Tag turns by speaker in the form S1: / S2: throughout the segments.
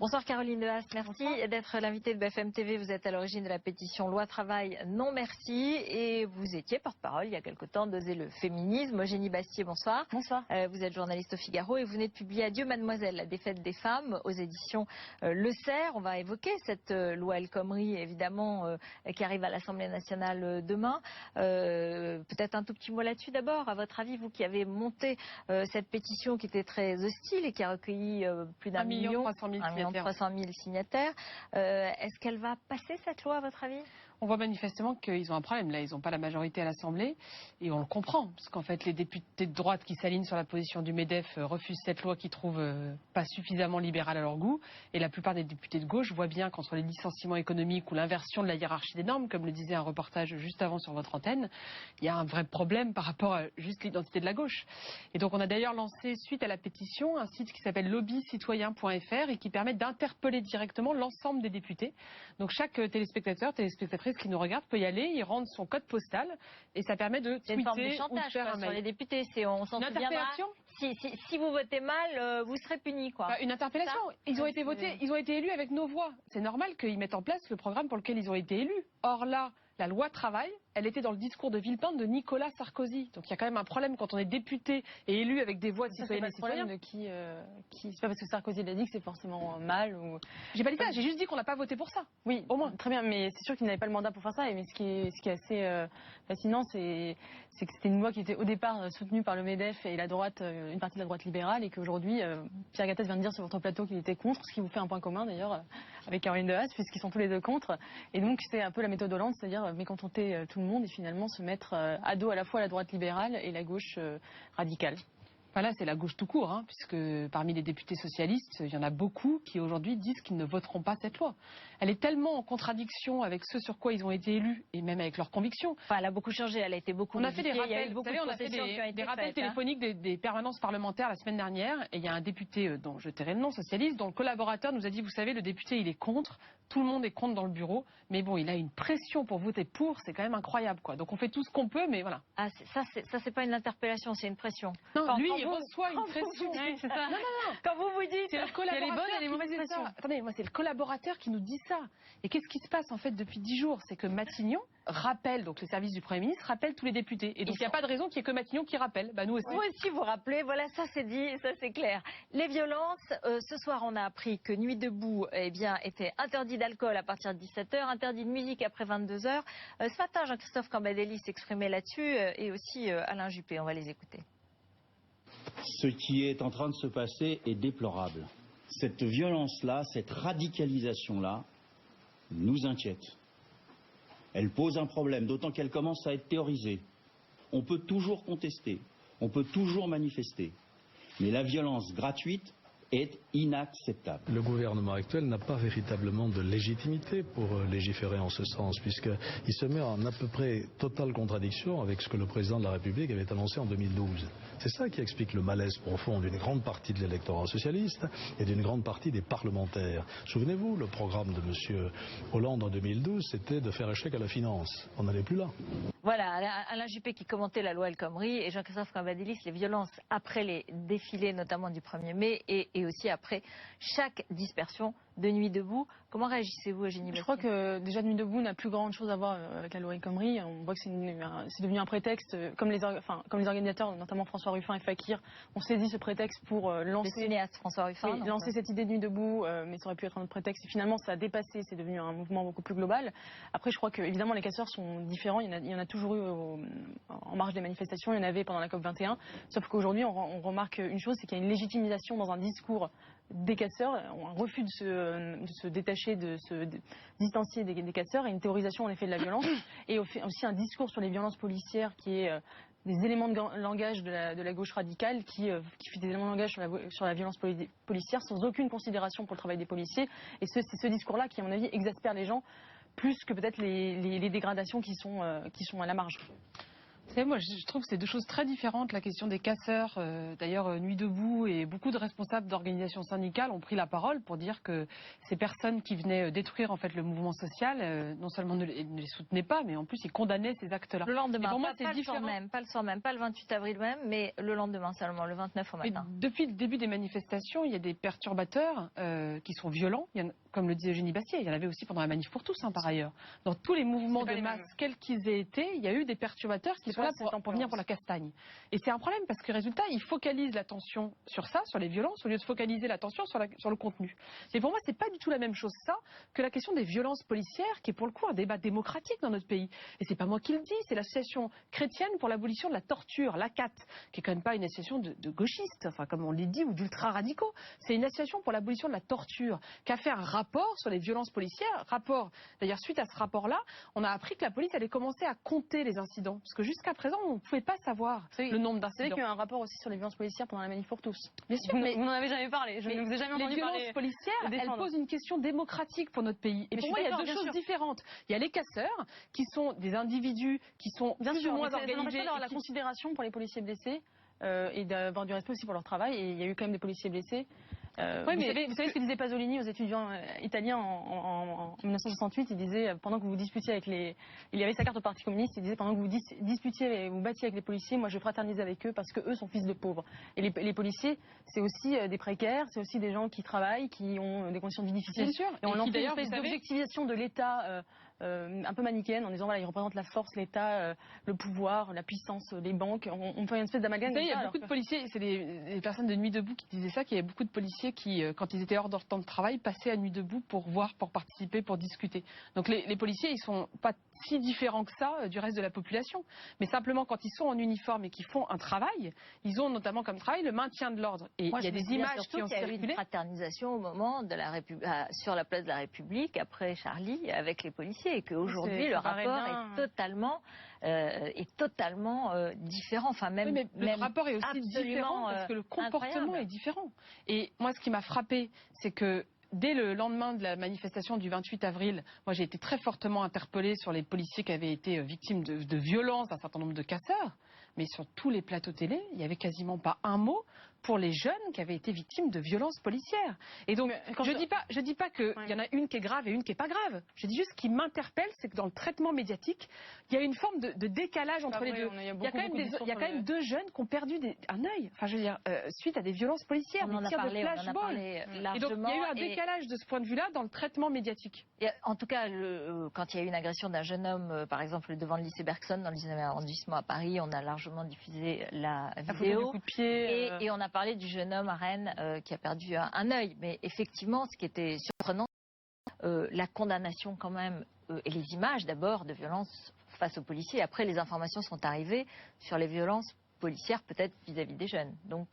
S1: Bonsoir Caroline Dehaas, merci d'être l'invitée de BFM TV. Vous êtes à l'origine de la pétition Loi Travail non merci et vous étiez porte-parole il y a quelque temps d'Oser le féminisme. Eugénie Bastier, bonsoir.
S2: Bonsoir.
S1: Vous êtes journaliste au Figaro et vous venez de publier Adieu Mademoiselle, la défaite des femmes aux éditions Le Cerf. On va évoquer cette loi El Khomri évidemment qui arrive à l'Assemblée nationale demain. Peut-être un tout petit mot là-dessus d'abord. À votre avis, vous qui avez monté cette pétition qui était très hostile et qui a recueilli plus d'1 million 300 000 signataires. Est-ce qu'elle va passer cette loi à votre avis ?
S2: On voit manifestement qu'ils ont un problème. Là, ils n'ont pas la majorité à l'Assemblée et on le comprend. Parce qu'en fait, les députés de droite qui s'alignent sur la position du MEDEF refusent cette loi qu'ils trouvent pas suffisamment libérale à leur goût. Et la plupart des députés de gauche voient bien qu'entre les licenciements économiques ou l'inversion de la hiérarchie des normes, comme le disait un reportage juste avant sur votre antenne, il y a un vrai problème par rapport à juste l'identité de la gauche. Et donc on a d'ailleurs lancé, suite à la pétition, un site qui s'appelle lobbycitoyen.fr et qui permet d'interpeller directement l'ensemble des députés. Donc chaque téléspectatrice qui nous regarde peut y aller, il rentre son code postal et ça permet de tweeter
S1: une forme de chantage,
S2: ou de faire un mail.
S1: sur les députés. On s'en souviendra. Si vous votez mal, vous serez puni, quoi.
S2: Une interpellation. Ils ont été votés, ils ont été élus avec nos voix. C'est normal qu'ils mettent en place le programme pour lequel ils ont été élus. Or là, la loi travail, elle était dans le discours de Villepin de Nicolas Sarkozy. Donc il y a quand même un problème quand on est député et élu avec des voix de citoyennes et citoyens.
S3: C'est pas parce que Sarkozy l'a dit que c'est forcément mal ou.
S2: J'ai pas dit ça, j'ai juste dit qu'on n'a pas voté pour ça.
S3: Oui, au moins. Très bien, mais c'est sûr qu'il n'avait pas le mandat pour faire ça. Mais ce qui est assez fascinant, c'est que c'était une loi qui était au départ soutenue par le MEDEF et la droite, une partie de la droite libérale, et qu'aujourd'hui, Pierre Gattaz vient de dire sur votre plateau qu'il était contre, ce qui vous fait un point commun d'ailleurs avec Caroline Dehaas, puisqu'ils sont tous les deux contre. Et donc c'est un peu la méthode Hollande, c'est-à-dire mécontenter tout le monde et finalement se mettre à dos à la fois la droite libérale et la gauche radicale.
S2: Voilà, c'est la gauche tout court, hein, puisque parmi les députés socialistes, il y en a beaucoup qui aujourd'hui disent qu'ils ne voteront pas cette loi. Elle est tellement en contradiction avec ce sur quoi ils ont été élus et même avec leurs convictions.
S1: Enfin, elle a beaucoup changé, elle a été beaucoup
S2: modifiée. On a fait des rappels,
S1: vous savez,
S2: on a fait des rappels téléphoniques des permanences parlementaires la semaine dernière et il y a un député dont je tairai le nom, socialiste, dont le collaborateur nous a dit, vous savez, le député il est contre, tout le monde est contre dans le bureau, mais bon, il a une pression pour voter pour, c'est quand même incroyable, quoi. Donc on fait tout ce qu'on peut, mais voilà.
S1: Ah, ça c'est pas une interpellation, c'est une pression.
S2: Non, lui il reçoit une pression.
S1: Non. Quand vous vous dites,
S2: c'est le collaborateur. Il y a les bonnes et les mauvaises pressions. Attendez, moi c'est le collaborateur qui nous dit ça. Et qu'est-ce qui se passe en fait depuis 10 jours? C'est que Matignon rappelle, donc les services du Premier ministre rappellent tous les députés. Et donc il n'y a pas de raison qu'il n'y ait que Matignon qui rappelle. Bah nous aussi.
S1: Vous aussi vous rappelez, voilà, ça c'est dit, ça c'est clair. Les violences, ce soir on a appris que Nuit debout était interdit d'alcool à partir de 17h, interdit de musique après 22h. Ce matin, Jean-Christophe Cambadélis s'exprimait là-dessus et aussi Alain Juppé. On va les écouter.
S4: Ce qui est en train de se passer est déplorable. Cette violence-là, cette radicalisation-là, nous inquiète. Elle pose un problème, d'autant qu'elle commence à être théorisée. On peut toujours contester, on peut toujours manifester, mais la violence gratuite est inacceptable.
S5: Le gouvernement actuel n'a pas véritablement de légitimité pour légiférer en ce sens, puisqu'il se met en à peu près totale contradiction avec ce que le président de la République avait annoncé en 2012. C'est ça qui explique le malaise profond d'une grande partie de l'électorat socialiste et d'une grande partie des parlementaires. Souvenez-vous, le programme de M. Hollande en 2012, c'était de faire échec à la finance. On n'allait plus là.
S1: Voilà, Alain Juppé qui commentait la loi El Khomri et Jean-Christophe Cambadélis, les violences après les défilés, notamment du 1er mai, et aussi après chaque dispersion de Nuit debout. Comment réagissez-vous, Eugénie Bastier ?
S3: Je crois que déjà Nuit debout n'a plus grand chose à voir avec la loi El Khomri. On voit que c'est devenu un prétexte, comme les organisateurs, notamment François Ruffin et Fakir, ont saisi ce prétexte pour lancer...
S1: Le cinéaste François Ruffin.
S3: Oui, lancer cette idée de Nuit debout, mais ça aurait pu être un autre prétexte. Et finalement, ça a dépassé, c'est devenu un mouvement beaucoup plus global. Après, je crois que évidemment les casseurs sont différents. Il y en a toujours eu en marge des manifestations, il y en avait pendant la COP21. Sauf qu'aujourd'hui, on remarque une chose, c'est qu'il y a une légitimisation dans un discours des casseurs, un refus de se détacher, de se distancier des casseurs, et une théorisation en effet de la violence, et aussi un discours sur les violences policières qui est des éléments de langage de la gauche radicale qui fait des éléments de langage sur la violence policière sans aucune considération pour le travail des policiers. Et c'est ce discours-là qui, à mon avis, exaspère les gens plus que peut-être les dégradations qui sont à la marge.
S2: Vous savez, moi, je trouve que c'est deux choses très différentes. La question des casseurs, d'ailleurs, Nuit debout et beaucoup de responsables d'organisations syndicales ont pris la parole pour dire que ces personnes qui venaient détruire en fait le mouvement social, non seulement ne les soutenaient pas, mais en plus ils condamnaient ces actes-là.
S1: Le lendemain,
S2: pour moi,
S1: pas le soir même, pas le 28 avril même, mais le lendemain seulement, le 29 au matin.
S2: Mais depuis le début des manifestations, il y a des perturbateurs qui sont violents. Il y en a, comme le disait Eugénie Bastier, il y en avait aussi pendant la manif pour tous, par ailleurs. Dans tous les mouvements de masse, quels qu'ils aient été, il y a eu des perturbateurs qui sont là pour venir pour la castagne. Et c'est un problème parce que, résultat, ils focalisent l'attention sur ça, sur les violences, au lieu de focaliser l'attention sur le contenu. Et pour moi, c'est pas du tout la même chose ça que la question des violences policières, qui est pour le coup un débat démocratique dans notre pays. Et c'est pas moi qui le dis, c'est l'association chrétienne pour l'abolition de la torture, l'ACAT, qui est quand même pas une association de gauchistes, enfin comme on l'a dit, ou d'ultra-radicaux. C'est une association pour l'abolition de la torture, qui a fait un rapport sur les violences policières. Rapport, d'ailleurs, suite à ce rapport-là, on a appris que la police allait commencer à compter les incidents. Parce que jusqu'à présent, on ne pouvait pas savoir le nombre d'incidents.
S3: Vous savez qu'il y a eu un rapport aussi sur les violences policières pendant la manif pour tous.
S2: Bien sûr, mais
S3: vous n'en avez jamais parlé. Je ne vous ai jamais entendu parler.
S2: Les violences policières, elles posent une question démocratique pour notre pays. Et pour moi, il y a deux choses différentes. Il y a les casseurs, qui sont des individus qui sont plus ou moins organisés.
S3: Il d'avoir la considération pour les policiers blessés et d'avoir du respect aussi pour leur travail. Et il y a eu quand même des policiers blessés.
S2: Oui,
S3: vous savez ce que disait Pasolini aux étudiants italiens en 1968. Il disait, pendant que vous disputiez avec les... Il avait sa carte au Parti communiste, il disait, pendant que vous disputiez et vous battiez avec les policiers, moi je fraternise avec eux parce que eux sont fils de pauvres. Et les policiers, c'est aussi des précaires, c'est aussi des gens qui travaillent, qui ont des conditions de vie difficiles.
S2: Bien sûr.
S3: Et on en fait une espèce d'objectivation de l'État un peu manichéenne en disant voilà, ils représentent la force, l'État, le pouvoir, la puissance, les banques. On fait une espèce d'amalgame.
S2: Il y a beaucoup de policiers, c'est des personnes de Nuit debout qui disaient ça, qu'il y avait beaucoup de policiers qui, quand ils étaient hors de leur temps de travail, passaient à Nuit debout pour voir, pour participer, pour discuter. Donc les policiers, ils sont pas si différents que ça du reste de la population. Mais simplement, quand ils sont en uniforme et qu'ils font un travail, ils ont notamment comme travail le maintien de l'ordre. Et il y a des images qui ont circulé.
S1: Il y a eu une fraternisation au moment de la sur la place de la République, après Charlie, avec les policiers, et qu'aujourd'hui, le rapport est totalement différent. Enfin, même,
S2: oui, mais le rapport est aussi différent parce que le comportement est différent. Et moi, ce qui m'a frappé, c'est que dès le lendemain de la manifestation du 28 avril, moi j'ai été très fortement interpellée sur les policiers qui avaient été victimes de violences d'un certain nombre de casseurs. Mais sur tous les plateaux télé, il n'y avait quasiment pas un mot pour les jeunes qui avaient été victimes de violences policières. Et donc, je dis pas qu'il y en a une qui est grave et une qui est pas grave. Je dis juste ce qui m'interpelle, c'est que dans le traitement médiatique, il y a une forme de décalage entre les deux. Il y a quand même deux jeunes qui ont perdu un œil. Enfin, je veux dire, suite à des violences policières, des tirs de flashball. Et donc, il y a eu un décalage de ce point de vue-là dans le traitement médiatique.
S1: Et en tout cas, quand il y a eu une agression d'un jeune homme, par exemple devant le lycée Bergson, dans le 19e arrondissement à Paris, on a largement diffusé la vidéo.
S3: Du coup de pied,
S1: et on a parlé du jeune homme à Rennes qui a perdu un œil. Mais effectivement, ce qui était surprenant, la condamnation quand même, et les images d'abord de violences face aux policiers. Après, les informations sont arrivées sur les violences policières, peut-être vis-à-vis des jeunes. Donc,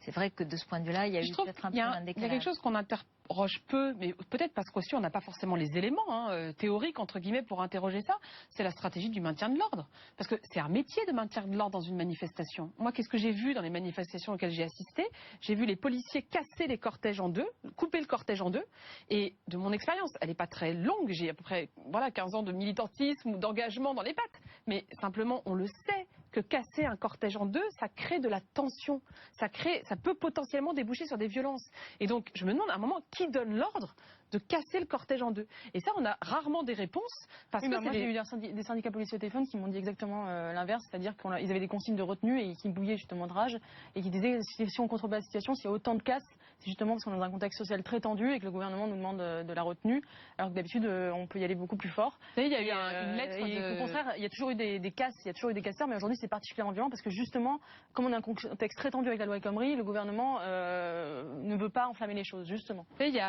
S1: c'est vrai que de ce point de vue-là, il y a eu peut-être un peu un décalage.
S2: Il y a quelque chose qu'on interroge peu, mais peut-être parce qu'aussi on n'a pas forcément les éléments théoriques, entre guillemets, pour interroger ça, c'est la stratégie du maintien de l'ordre. Parce que c'est un métier de maintien de l'ordre dans une manifestation. Moi, qu'est-ce que j'ai vu dans les manifestations auxquelles j'ai assisté? J'ai vu les policiers casser les cortèges en deux, couper le cortège en deux, et de mon expérience, elle n'est pas très longue, j'ai à peu près 15 ans de militantisme ou d'engagement dans les pattes, mais simplement, on le sait, que casser un cortège en deux, ça crée de la tension, ça peut potentiellement déboucher sur des violences. Et donc, je me demande à un moment, qui donne l'ordre de casser le cortège en deux? Et ça, on a rarement des réponses. Parce que
S3: moi, j'ai eu des syndicats policiers au téléphone qui m'ont dit exactement l'inverse, c'est-à-dire qu'ils avaient des consignes de retenue et qui bouillaient justement de rage, et qui disaient si on contrôle pas la situation, s'il y a autant de casses, c'est justement parce qu'on est dans un contexte social très tendu et que le gouvernement nous demande de la retenue, alors que d'habitude, on peut y aller beaucoup plus fort.
S2: Vous savez, il y a eu une lettre
S3: Au contraire, il y a toujours eu des casses, il y a toujours eu des casseurs, mais aujourd'hui, c'est particulièrement violent parce que justement, comme on a un contexte très tendu avec la loi El Khomri, le gouvernement ne veut pas enflammer les choses, justement.
S2: Vous savez,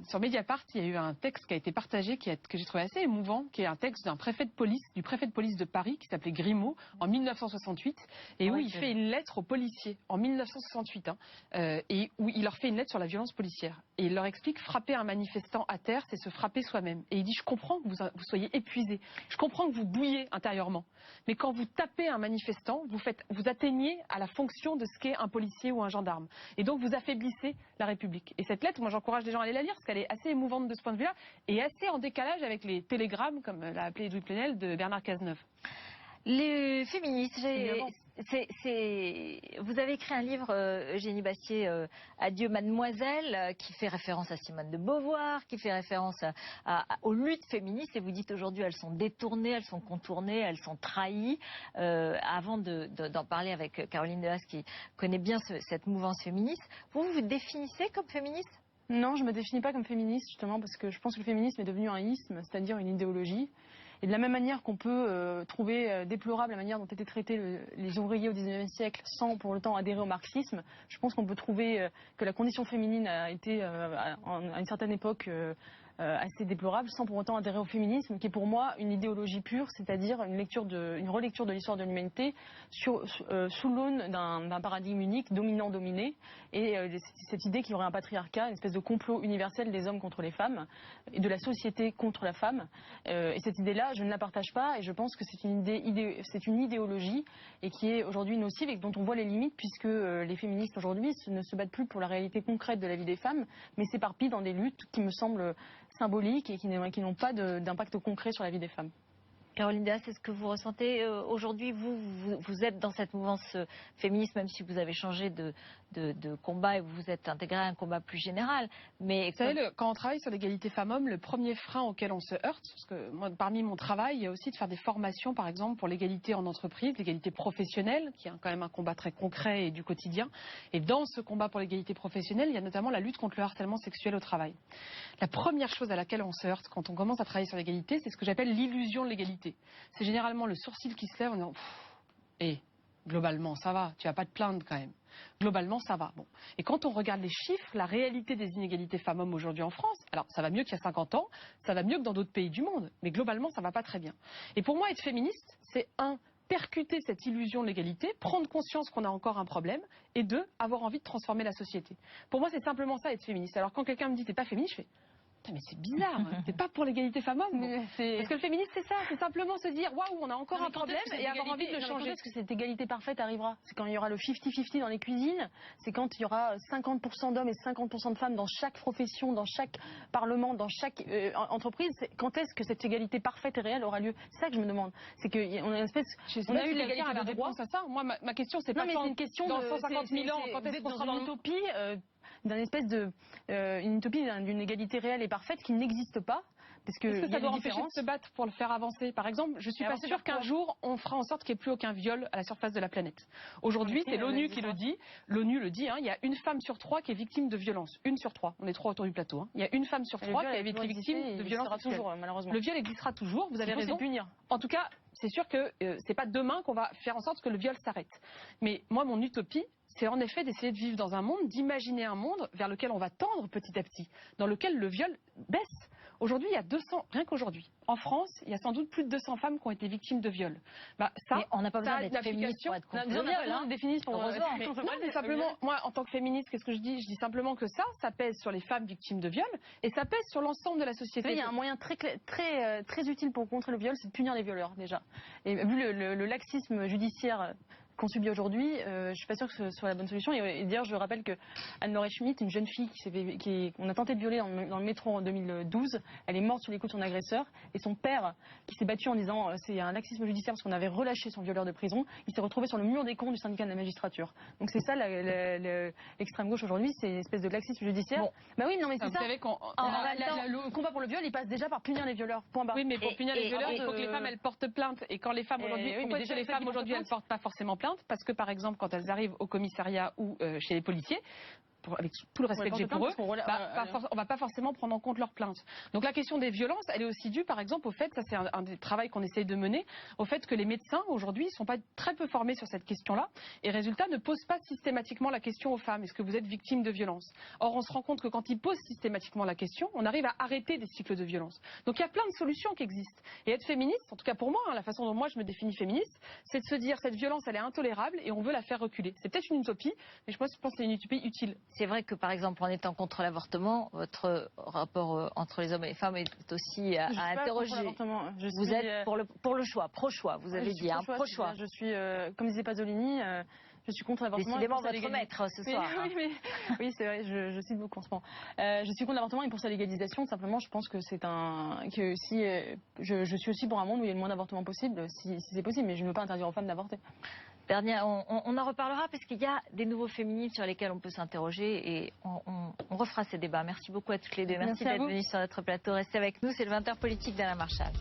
S2: sur Mediapart, il y a eu un texte qui a été partagé, que j'ai trouvé assez émouvant, qui est un texte du préfet de police de Paris, qui s'appelait Grimaud, en 1968, et où il fait une lettre aux policiers, en 1968, et où il leur fait une lettre sur la violence policière. Et il leur explique, frapper un manifestant à terre, c'est se frapper soi-même. Et il dit, je comprends que vous soyez épuisés, je comprends que vous bouillez intérieurement, mais quand vous tapez un manifestant, vous atteignez à la fonction de ce qu'est un policier ou un gendarme. Et donc vous affaiblissez la République. Et cette lettre, moi j'encourage les gens à aller la lire, parce qu'elle est assez émouvante de ce point de vue-là, et assez en décalage avec les télégrammes, comme l'a appelé Edoui Plenel, de Bernard Cazeneuve.
S1: Les féministes, vous avez écrit un livre, Eugénie Bastier, Adieu Mademoiselle, qui fait référence à Simone de Beauvoir, qui fait référence aux luttes féministes, et vous dites aujourd'hui elles sont détournées, elles sont contournées, elles sont trahies. Avant d'en parler avec Caroline Dehaas, qui connaît bien cette mouvance féministe, vous vous définissez comme féministe ?
S3: Non, je ne me définis pas comme féministe, justement, parce que je pense que le féminisme est devenu un isme, c'est-à-dire une idéologie. Et de la même manière qu'on peut trouver déplorable la manière dont étaient traités les ouvriers au XIXe siècle sans pour autant adhérer au marxisme, je pense qu'on peut trouver que la condition féminine a été à une certaine époque assez déplorable sans pour autant adhérer au féminisme, qui est pour moi une idéologie pure, c'est-à-dire une relecture de l'histoire de l'humanité sous l'aune d'un paradigme unique, dominant-dominé, et cette idée qu'il y aurait un patriarcat, une espèce de complot universel des hommes contre les femmes, et de la société contre la femme. Et cette idée-là, je ne la partage pas, et je pense que c'est une idéologie, et qui est aujourd'hui nocive, et dont on voit les limites, puisque les féministes aujourd'hui ne se battent plus pour la réalité concrète de la vie des femmes, mais s'éparpillent dans des luttes qui me semblent symboliques et qui n'ont pas d'impact concret sur la vie des femmes.
S1: Caroline Dehaas, c'est ce que vous ressentez aujourd'hui. Vous êtes dans cette mouvance féministe, même si vous avez changé de combat et vous vous êtes intégré à un combat plus général. Mais
S2: vous savez, quand on travaille sur l'égalité femmes-hommes, le premier frein auquel on se heurte, parce que moi, parmi mon travail, il y a aussi de faire des formations, par exemple, pour l'égalité en entreprise, l'égalité professionnelle, qui est quand même un combat très concret et du quotidien. Et dans ce combat pour l'égalité professionnelle, il y a notamment la lutte contre le harcèlement sexuel au travail. La première chose à laquelle on se heurte quand on commence à travailler sur l'égalité, c'est ce que j'appelle l'illusion de l'égalité. C'est généralement le sourcil qui se lève en disant globalement ça va, tu vas pas te plaindre quand même. Globalement ça va. Bon. Et quand on regarde les chiffres, la réalité des inégalités femmes-hommes aujourd'hui en France, alors ça va mieux qu'il y a 50 ans, ça va mieux que dans d'autres pays du monde, mais globalement ça va pas très bien. Et pour moi être féministe, c'est percuter cette illusion de l'égalité, prendre conscience qu'on a encore un problème, et deux, avoir envie de transformer la société. Pour moi c'est simplement ça être féministe. Alors quand quelqu'un me dit t'es pas féministe, je fais mais c'est bizarre, t'es pas pour l'égalité femmes-hommes. Parce que le féminisme, c'est ça, c'est simplement se dire waouh, on a encore un problème et avoir envie de le changer.
S3: Quand est-ce que cette égalité parfaite arrivera? C'est quand il y aura le 50-50 dans les cuisines, c'est quand il y aura 50% d'hommes et 50% de femmes dans chaque profession, dans chaque parlement, dans chaque entreprise. Quand est-ce que cette égalité parfaite et réelle aura lieu? C'est ça que je me demande. C'est qu'on a une espèce.
S2: On a eu l'égalité de droit à ça. Moi, ma question, c'est pas
S3: une question
S2: dans 150 000 ans, quand est-ce qu'on sera dans
S3: l'utopie d'une espèce une utopie d'une égalité réelle et parfaite qui n'existe pas. Parce que
S2: est-ce que ça doit empêcher de se battre pour le faire avancer? Par exemple, je suis pas sûre qu'un jour on fera en sorte qu'il n'y ait plus aucun viol à la surface de la planète. Aujourd'hui, c'est l'ONU qui le dit. L'ONU le dit, il y a une femme sur 3 qui est victime de violence. Une sur 3. On est 3 autour du plateau. Il y a une femme sur 3 qui a été victime de violence sexuelle.
S3: Malheureusement.
S2: Le viol existera toujours, vous avez raison. En tout cas, c'est sûr que c'est pas demain qu'on va faire en sorte que le viol s'arrête. Mais moi, mon utopie, c'est en effet d'essayer de vivre dans un monde, d'imaginer un monde vers lequel on va tendre petit à petit, dans lequel le viol baisse. Aujourd'hui, il y a 200, rien qu'aujourd'hui, en France, il y a sans doute plus de 200 femmes qui ont été victimes de viol. Ça,
S1: mais on n'a pas besoin d'être féministe pour être contre le viol.
S2: Non, mais simplement, moi, en tant que féministe, qu'est-ce que je dis? Je dis simplement que ça pèse sur les femmes victimes de viol et ça pèse sur l'ensemble de la société.
S3: Il y a un moyen très utile pour contrer le viol, c'est de punir les violeurs, déjà. Et vu le laxisme judiciaire qu'on subit aujourd'hui, je suis pas sûre que ce soit la bonne solution. Et d'ailleurs, je rappelle que Anne-Laure Schmitt, une jeune fille qu'on a tenté de violer dans le métro en 2012, elle est morte sur les coups de son agresseur. Et son père, qui s'est battu en disant c'est un laxisme judiciaire parce qu'on avait relâché son violeur de prison, il s'est retrouvé sur le mur des comptes du syndicat de la magistrature. Donc c'est ça l'extrême gauche aujourd'hui, c'est une espèce de laxisme judiciaire. Bon. Bah oui, non mais c'est ça. Le combat pour le viol, il passe déjà par punir les violeurs. Point barre.
S2: Oui, mais pour punir les violeurs, il faut que les femmes elles portent plainte. Et quand les femmes aujourd'hui, pourquoi les femmes aujourd'hui elles portent pas forcément plainte? Parce que par exemple, quand elles arrivent au commissariat ou chez les policiers, avec tout le respect que j'ai pour eux, on va pas forcément prendre en compte leurs plaintes. Donc la question des violences, elle est aussi due par exemple au fait, ça c'est un des travaux qu'on essaye de mener, au fait que les médecins aujourd'hui sont pas très peu formés sur cette question-là et résultat ne posent pas systématiquement la question aux femmes, est-ce que vous êtes victime de violence? Or on se rend compte que quand ils posent systématiquement la question, on arrive à arrêter des cycles de violence. Donc il y a plein de solutions qui existent. Et être féministe, en tout cas pour moi, la façon dont moi je me définis féministe, c'est de se dire cette violence elle est intolérable et on veut la faire reculer. C'est peut-être une utopie, mais je pense que c'est une utopie utile.
S1: c'est vrai que, par exemple, en étant contre l'avortement, votre rapport entre les hommes et les femmes est aussi à interroger. Vous êtes pour le choix, pro-choix, vous avez dit, pro-choix.
S3: Je suis, comme disait Pasolini, je suis contre l'avortement.
S1: Décidément votre maître ce soir.
S3: Oui, c'est vrai, je cite beaucoup en ce moment. Je suis contre l'avortement et pour sa légalisation, simplement, je pense que je suis aussi pour un monde où il y a le moins d'avortements possible, si c'est possible, mais je ne veux pas interdire aux femmes d'avorter.
S1: On en reparlera parce qu'il y a des nouveaux féminismes sur lesquels on peut s'interroger et on refera ces débats. Merci beaucoup à toutes les deux. Merci d'être venues sur notre plateau. Restez avec nous, c'est le 20h politique d'Alain Marchal.